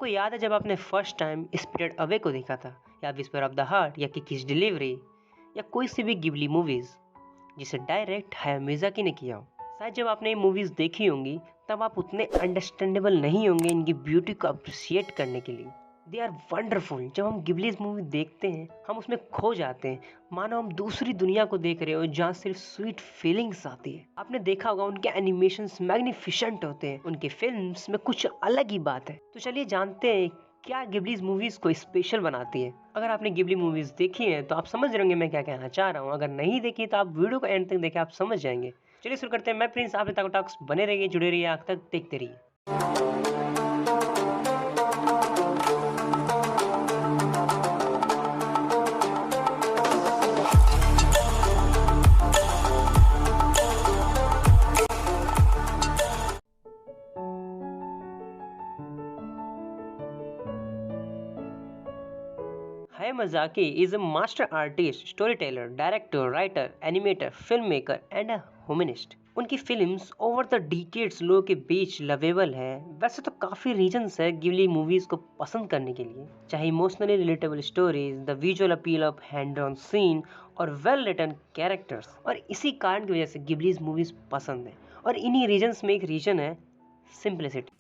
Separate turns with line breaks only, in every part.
आपको याद है जब आपने फर्स्ट टाइम स्पिरिटेड अवे को देखा था, या विस्पर ऑफ द हार्ट, या किकीज डिलीवरी, या कोई सी भी गिबली मूवीज जिसे डायरेक्ट हायाओ मियाज़ाकी ने किया हो। शायद जब आपने ये मूवीज देखी होंगी तब आप उतने अंडरस्टैंडेबल नहीं होंगे इनकी ब्यूटी को अप्रिशिएट करने के लिए। They are wonderful. जब हम गिबलीज मूवी देखते हैं हम उसमें खो जाते हैं, मानो हम दूसरी दुनिया को देख रहे हो जहाँ सिर्फ स्वीट फीलिंग्स आती है। आपने देखा होगा उनके एनिमेशंस मैग्निफिसेंट होते हैं, उनके फिल्म्स में कुछ अलग ही बात है। तो चलिए जानते हैं क्या गिबलीज मूवीज को स्पेशल बनाती है। अगर आपने गिबली मूवीज देखी है तो आप समझ रहे होंगे मैं क्या कहना चाह रहा हूँ। अगर नहीं देखी तो आप वीडियो को एंड तक देखें, आप समझ जाएंगे। चलिए शुरू करते हैं। मैं प्रिंस, आप ताको टॉक्स बने रहिए, जुड़े रहिए, आग तक देखते रहिए। Hayao Miyazaki is a master artist, storyteller, director, writer, animator, filmmaker and a humanist. उनकी फिल्म्स ओवर द डिकेड्स लोगों के बीच लवेबल है। वैसे तो काफी रीजंस है गिबली मूवीज को पसंद करने के लिए, चाहे emotionally relatable stories, the visual appeal of hand on scene और वेल रिटन कैरेक्टर्स। और इसी कारण की वजह से गिबलीज मूवीज पसंद है। और इन्हीं रीजंस में एक रीजन है simplicity.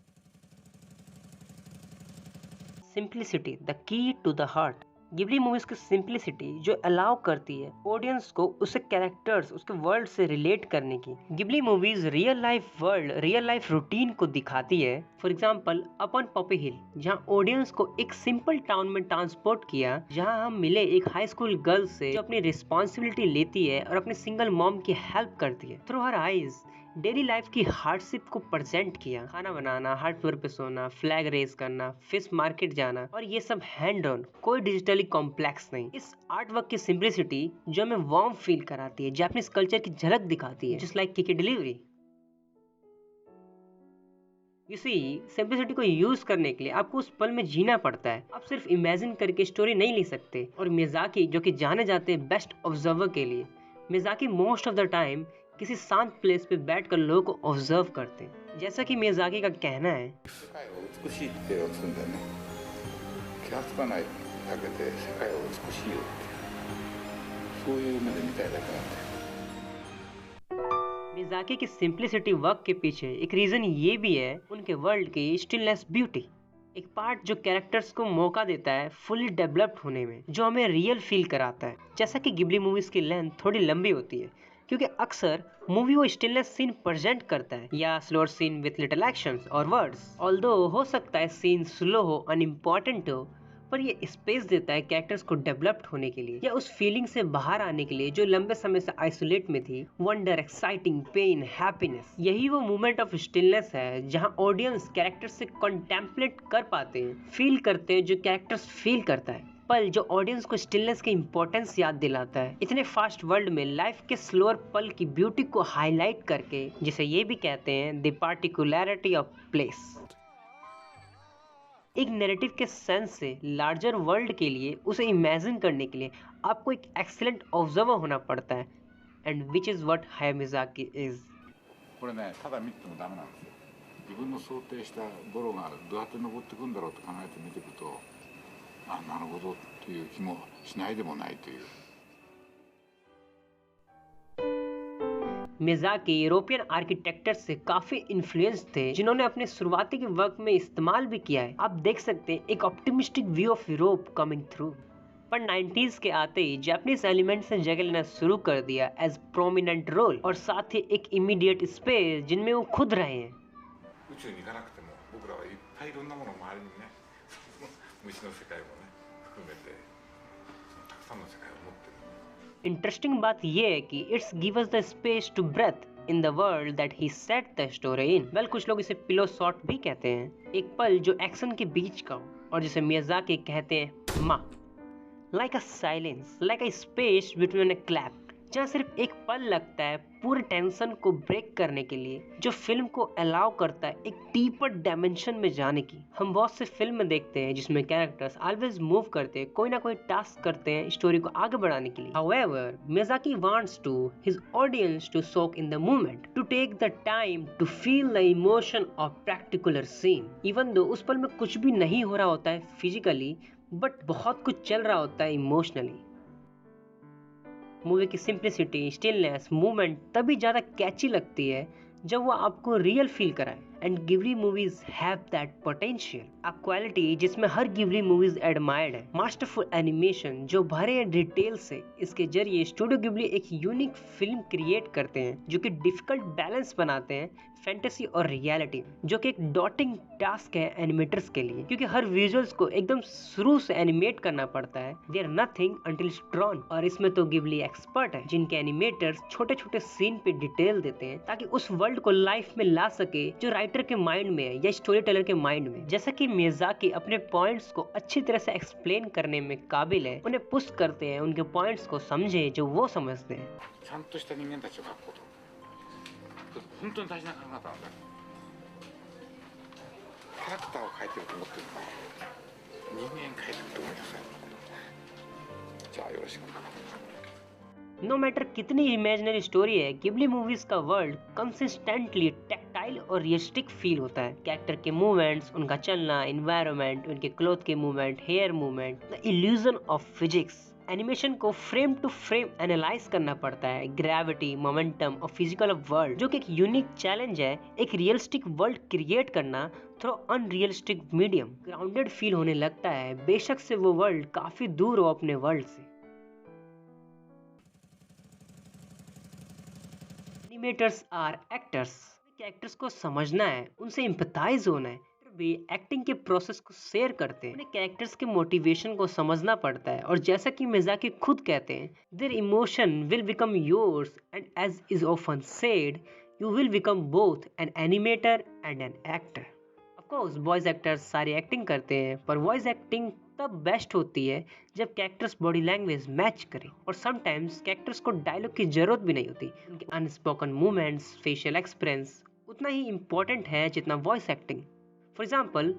Simplicity the key to the heart. Ghibli movies की सिंप्लिसिटी जो अलाउ करती है ऑडियंस को उसके कैरेक्टर्स, उसके वर्ल्ड से रिलेट करने की। Ghibli movies real life world, real life routine को दिखाती है। फॉर एग्जांपल अपन पॉपी हिल, जहां ऑडियंस को एक सिंपल टाउन में ट्रांसपोर्ट किया, जहां हम मिले एक हाई स्कूल गर्ल से जो अपनी रिस्पॉन्सिबिलिटी लेती है और अपने सिंगल मॉम की हेल्प करती है। Through her eyes daily life की हार्डशिप को प्रेजेंट किया। खाना बनाना, हार्ड फ्लोर पे सोना, फ्लैग रेस करना, फिश मार्केट जाना, और ये सब हैंड ऑन, कोई डिजिटली कॉम्प्लेक्स नहीं। इस आर्ट वर्क की सिंप्लिसिटी जो हमें वार्म फील कराती है, जापानीज कल्चर की झलक दिखाती है, जस्ट लाइक किकी डिलीवरी। इसी सिंप्लिसिटी को यूज करने के लिए आपको उस पल में जीना पड़ता है। आप सिर्फ इमेजिन करके स्टोरी नहीं लिख सकते। और मियाज़ाकी जो कि जाने जाते हैं बेस्ट ऑब्जर्वर के लिए, Miyazaki most of the time किसी शांत प्लेस पे बैठकर लोगों को ऑब्जर्व करते हैं। जैसा कि मियाज़ाकी का कहना है,
美しいってをつんだよね。気がつかないだけで世界は美しいよってそういう目で見たいだけなんだよ。
मियाज़ाकी की सिंप्लिसिटी वर्क के पीछे एक रीजन ये भी है उनके वर्ल्ड की स्टिलनेस ब्यूटी। एक पार्ट जो कैरेक्टर्स को मौका देता है फुली डेवलप्ड होने में, जो हमें रियल फील कराता है। जैसा कि गिबली मूवीज की लेंथ थोड़ी लंबी होती है क्योंकि अक्सर मूवी वो स्टिलनेस सीन प्रेजेंट करता है, या slower scene with little actions और वर्ड्स। ऑल्दो हो सकता है सीन स्लो हो, अनइम्पोर्टेंट हो, पर ये स्पेस देता है कैरेक्टर्स को डेवलप्ड होने के लिए, या उस फीलिंग से बाहर आने के लिए जो लंबे समय से आइसोलेट में थी। वंडर, एक्साइटिंग, पेन, हैप्पीनेस, यही वो मोमेंट ऑफ स्टिलनेस है जहां ऑडियंस कैरेक्टर्स से कंटेम्पलेट कर पाते हैं, फील करते हैं जो कैरेक्टर्स फील करता है। पल जो ऑडियंस को स्टिलनेस की इंपॉर्टेंस याद दिलाता है। इतने फास्ट वर्ल्ड में लाइफ के स्लोअर पल की ब्यूटी को हाईलाइट करके, जिसे ये भी कहते हैं द पार्टिकुलरिटी ऑफ प्लेस। एक नैरेटिव के सेंस से लार्जर वर्ल्ड के लिए उसे इमेजिन करने के लिए आपको एक एक्सीलेंट ऑब्जर्वर होना पड़ता है, and which is what Hayao Miyazaki is.
これね、ただ見てもダメなんですよ。自分の想定したボロがどうやって登ってくんだろうと考えて見ていくと、あ、なるほどっていう気もしないでもないという。
मियाज़ाकी यूरोपियन आर्किटेक्टर से काफी इन्फ्लुएंस थे, जिन्होंने अपने शुरुआती के वर्क में इस्तेमाल भी किया है। आप देख सकते हैं एक optimistic view of Europe coming through. पर 90s के आते ही जापानीज एलिमेंट्स ने जगह लेना शुरू कर दिया एज प्रोमिनेंट रोल, और साथ ही एक इमीडिएट स्पेस जिनमें वो खुद रहे हैं।
宇宙に行かなくても僕らはいっぱいいろんなものを周りにね虫の世界もね含めてたくさんの世界を持ってる。
इंटरेस्टिंग बात यह है कि it's give us the space to breathe in the world that he set the story in. Well, कुछ लोग इसे पिलो शॉट भी कहते हैं, एक पल जो एक्शन के बीच का हो, और जिसे मियाज़ाकी कहते हैं मा, like a silence, like a space between a clap, जहाँ सिर्फ एक पल लगता है पूरे टेंशन को ब्रेक करने के लिए, जो फिल्म को अलाउ करता है एक डीपर डायमेंशन में जाने की। हम बहुत से फिल्म देखते हैं जिसमें कैरेक्टर्स ऑलवेज मूव करते हैं, कोई ना कोई टास्क करते हैं स्टोरी को आगे बढ़ाने के लिए। However, Miyazaki wants to his audience to soak in the moment, to take the time to feel the emotion of particular scene, even though उस पल में कुछ भी नहीं हो रहा होता है फिजिकली, बट बहुत कुछ चल रहा होता है इमोशनली। मूवी की सिंप्लिसिटी, स्टिलनेस, मूवमेंट तभी ज्यादा कैची लगती है जब वो आपको रियल फील कराए। And Ghibli movies have that potential, a quality जिसमें हर गिबली मूवीज एडमायर्ड है। मास्टरफुल एनिमेशन जो भरे हैं डिटेल से, इसके जरिए स्टूडियो गिबली एक यूनिक फिल्म क्रिएट करते हैं जो कि डिफिकल्ट बैलेंस बनाते हैं फैंटेसी और रियलिटी, जो कि एक डॉटिंग टास्क है एनिमेटर्स के लिए, क्योंकि हर विजुअल्स को एकदम शुरू से एनिमेट करना पड़ता है। There nothing until drawn. और इसमें तो गिबली एक्सपर्ट है, जिनके एनिमेटर्स छोटे छोटे सीन पे डिटेल देते हैं ताकि उस वर्ल्ड को लाइफ में ला सके जो राइटर के माइंड में है या स्टोरी टेलर के माइंड में। जैसा कि मियाज़ाकी अपने पॉइंट्स को अच्छी तरह से एक्सप्लेन करने में काबिल है, उन्हें पुश करते हैं उनके पॉइंट्स को समझे जो वो समझते हैं।
ちゃんとした人間たちを描くこと、本当に大事な考え方なんだよ。キャラクターを描いてると思ってるのは人間描いてると思いなさい。じゃあよろしく。
नो मैटर कितनी इमेजिनरी स्टोरी है, गिबली मूवीज का वर्ल्ड कंसिस्टेंटली टैक्टाइल और रियलिस्टिक फील होता है। कैरेक्टर के मूवमेंट्स, उनका चलना, एनवायरनमेंट, उनके क्लोथ के movement, hair movement, the illusion of physics. Animation को फ्रेम टू फ्रेम एनालाइज करना पड़ता है, ग्रेविटी, मोमेंटम और फिजिकल वर्ल्ड, जो कि एक यूनिक चैलेंज है एक रियलिस्टिक वर्ल्ड क्रिएट करना through unrealistic medium. Grounded feel होने लगता है, बेशक से वो वर्ल्ड काफी दूर हो अपने वर्ल्ड से। Animators are actors. कैरेक्टर्स को समझना है, उनसे एम्पैथाइज होना है, भी एक्टिंग के प्रोसेस को शेयर करते हैं। उन्हें कैरेक्टर्स के मोटिवेशन को समझना पड़ता है, और जैसा कि मियाज़ाकी खुद कहते हैं, their emotion will become yours and as is often said, you will become both an animator and an actor. Of course voice actors सारी एक्टिंग करते हैं, पर वॉइस एक्टिंग तब बेस्ट होती है जब कैरेक्टर्स बॉडी लैंग्वेज मैच करें, और समटाइम्स कैरेक्टर्स को डायलॉग की जरूरत भी नहीं होती। उनके अनस्पोकन मूवमेंट्स, फेशियल एक्सप्रेस उतना ही इम्पोर्टेंट है जितना voice acting. For example,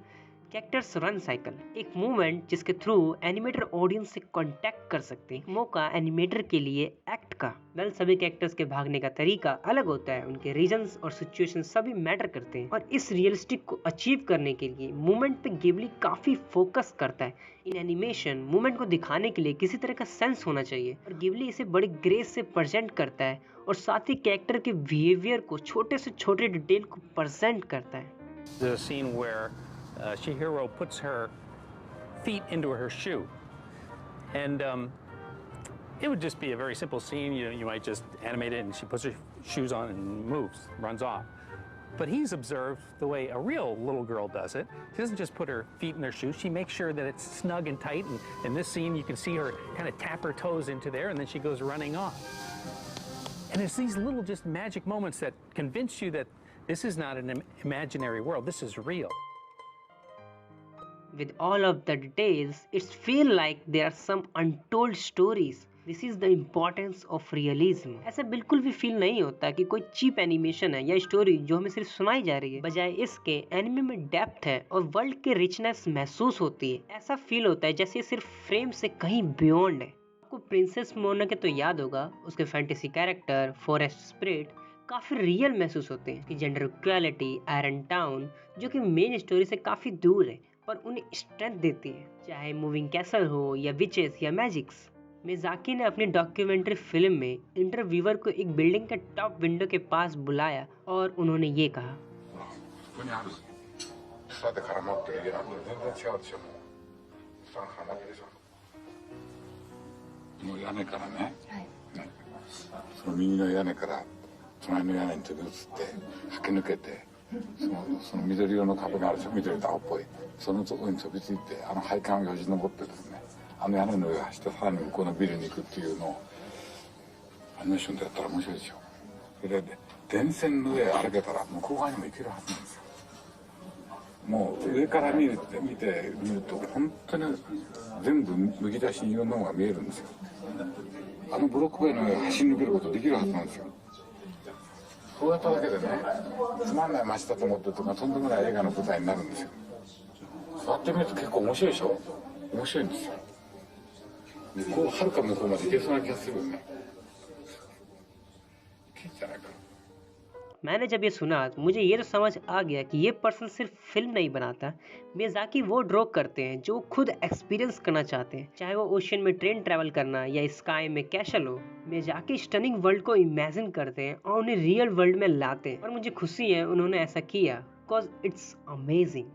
characters run cycle, एक मूवमेंट जिसके थ्रू एनिमेटर ऑडियंस से कांटेक्ट कर सकते हैं। मौका एनिमेटर के लिए एक्ट का। वेल, सभी कैरेक्टर्स के भागने का तरीका अलग होता है, उनके रीजंस और सिचुएशन सभी मैटर करते हैं, और इस रियलिस्टिक को अचीव करने के लिए मूवमेंट पे गिबली काफी फोकस करता है। इन एनिमेशन मूवमेंट को दिखाने के लिए किसी तरह का सेंस होना चाहिए, और गिबली इसे बड़ी ग्रेस से प्रेजेंट करता है, और साथ ही कैरेक्टर के बिहेवियर को छोटे से छोटे डिटेल को प्रेजेंट करता है।
The scene where Chihiro puts her feet into her shoe, and it would just be a very simple scene. You might just animate it, and she puts her shoes on and moves, runs off. But he's observed the way a real little girl does it. She doesn't just put her feet in her shoes. She makes sure that it's snug and tight. And in this scene, you can see her kind of tap her toes into there, and then she goes running off. And it's these little just magic moments that convince you that this is not an imaginary world. This is real.
With all of the details, it feels like there are some untold stories. This is the importance of realism. ऐसा बिल्कुल भी feel नहीं होता कि कोई cheap animation है या story जो हमें सिर्फ सुनाई जा रही है। बजाय इसके एनिमे में डेप्थ है और वर्ल्ड की रिचनेस महसूस होती है। ऐसा फील होता है जैसे सिर्फ फ्रेम से कहीं बियॉन्ड है। आपको प्रिंसेस मोनोके तो याद होगा, उसके फैंटेसी कैरेक्टर, फॉरेस्ट स्पिरिट काफी रियल महसूस होते हैं। कि जेंडर इक्वालिटी, आयरन टाउन जो कि मेन स्टोरी से काफी दूर है, पर उन्हें स्ट्रेंथ देती है। चाहे मूविंग कैसल हो या विचेस या मैजिक्स। मियाज़ाकी ने अपनी डॉक्यूमेंट्री फिल्म में इंटरव्यूअर को एक बिल्डिंग के टॉप विंडो के पास बुलाया और उन्होंने ये कहा,
隣の屋根に飛び移って駆け抜けて、その緑色の壁があるでしょ、緑と青っぽい、そのところに飛びついてあの配管をよじ登ってですね、あの屋根の上を走ってさらに向こうのビルに行くっていうのをアニメーションでやったら面白いでしょ。それで電線の上歩けたら向こう側にも行けるはずなんですよ。もう上から見ると本当に全部むき出しにいろんなものが見えるんですよ。ブロック塀の上を走り抜けることできるはずなんですよ。そうやっただけでね、つまんない街だと思ってるとかとんでもない映画の舞台になるんですよ。そうやってみると結構面白いでしょ。面白いんですよ。向こうはるか向こうまで行けそうな気がするよね。いけんじゃないかな。
मैंने जब ये सुना तो मुझे ये तो समझ आ गया कि ये पर्सन सिर्फ फिल्म नहीं बनाता, मियाज़ाकी वो ड्रॉ करते हैं जो खुद एक्सपीरियंस करना चाहते हैं, चाहे वो ओशन में ट्रेन ट्रैवल करना या स्काई में कैशल हो। मियाज़ाकी स्टनिंग वर्ल्ड को इमेजिन करते हैं और उन्हें रियल वर्ल्ड में लाते हैं और मुझे खुशी है उन्होंने ऐसा किया, because it's amazing.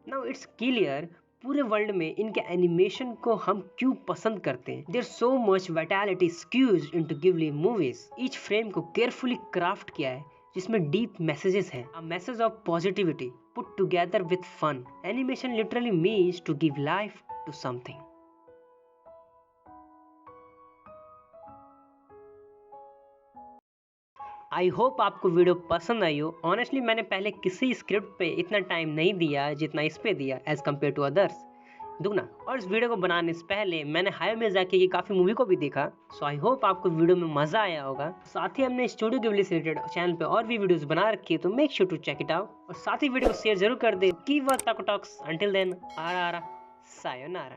Now it's clear पूरे वर्ल्ड में इनके एनिमेशन को हम क्यों पसंद करते हैं। There so much vitality squeezed into Ghibli movies. Each frame को केयरफुली क्राफ्ट किया है जिसमें डीप मैसेजेस हैं, a message of positivity put together with fun. Animation literally means to give life to something. I hope आपको video पसंद आई हो। Honestly मैंने पहले किसी स्क्रिप्ट पे इतना टाइम नहीं दिया जितना इस पे दिया एज कम्पेयर टू अदर्स, दुगना। और इस वीडियो को बनाने से पहले मैंने हायो मियाज़ाकी की काफ़ी मूवी को भी देखा। सो आई होप आपको वीडियो में मज़ा आया होगा। साथ ही हमने स्टूडियो गिबली से रिलेटेड चैनल पे और भी वीडियोस बना रखी है, तो make sure to check it out. और साथ ही वीडियो को शेयर जरूर कर दे। Keep watch Taco Talks. Until then, आरा आरा सायोनारा।